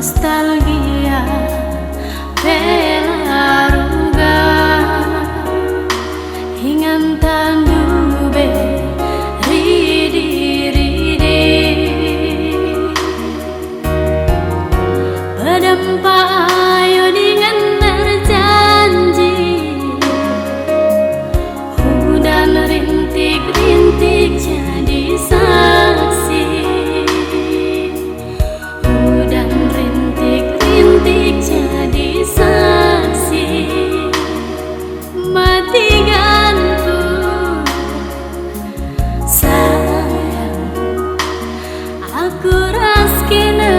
nostalgia pelaruga hingan tandube ridi ridi pedempa ayo dengan berjanji hudan rintik-rintik jadi saksi hudan rintik-rintik jadi saksi mati gantu sayang aku raskina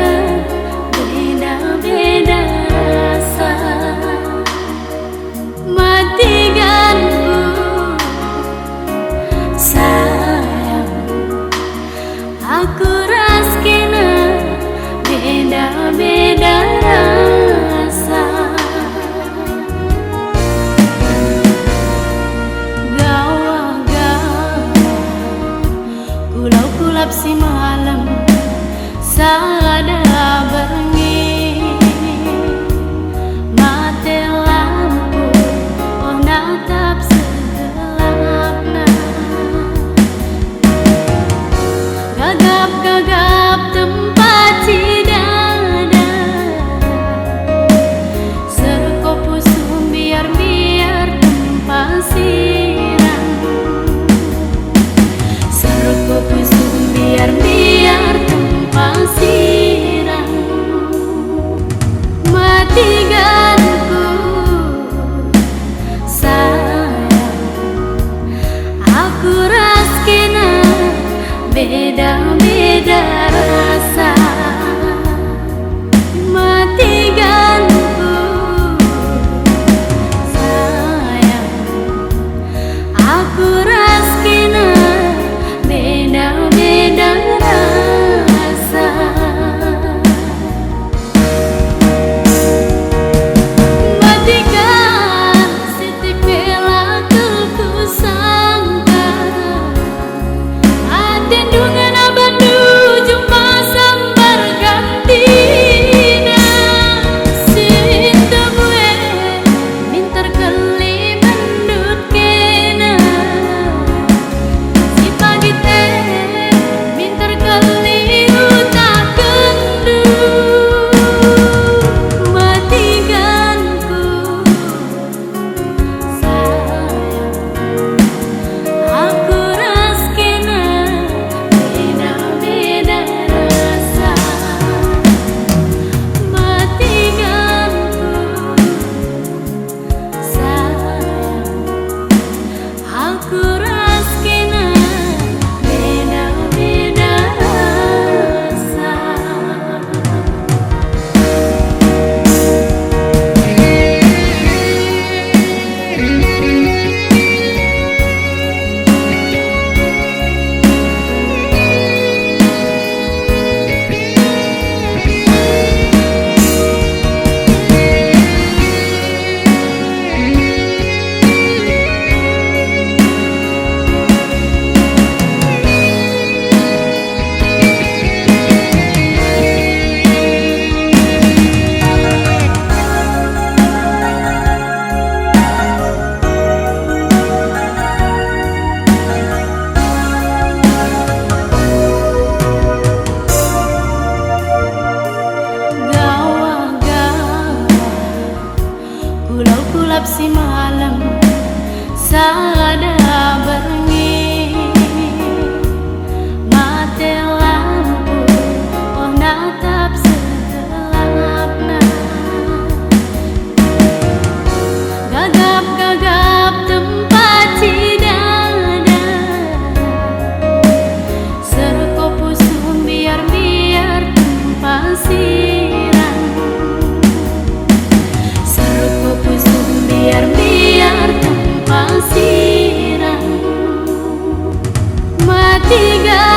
beda-beda rasa mati gantu sayang aku raskina beda-beda rasa kulap si malam sada berengi mate lampu oh natap segelapna gagap-gagap tempat cidada serko pusum biar-biar tempat sirang serko pusum biar-biar tempat sirang mati ganku sayang aku raskina beda-beda rasa mati ganku sayang aku raskina beda-beda rasa matikan sitik pelaku ku sangka aten dungan abandu jumpa sambar gantina sinta gue mintar keli bandut kena si pagi teh mintar keli utak kendu mati ganku sayang aku raskina beda-beda rasa mati ganku sayang aku raskina beda-beda rasa. Kulap si malam sada berengi mate lampu oh natap segelapna gagap-gagap tempat cidada serko pusum biar-biar tempat sirang serko pusum biar-biar tempat sirang mati ganku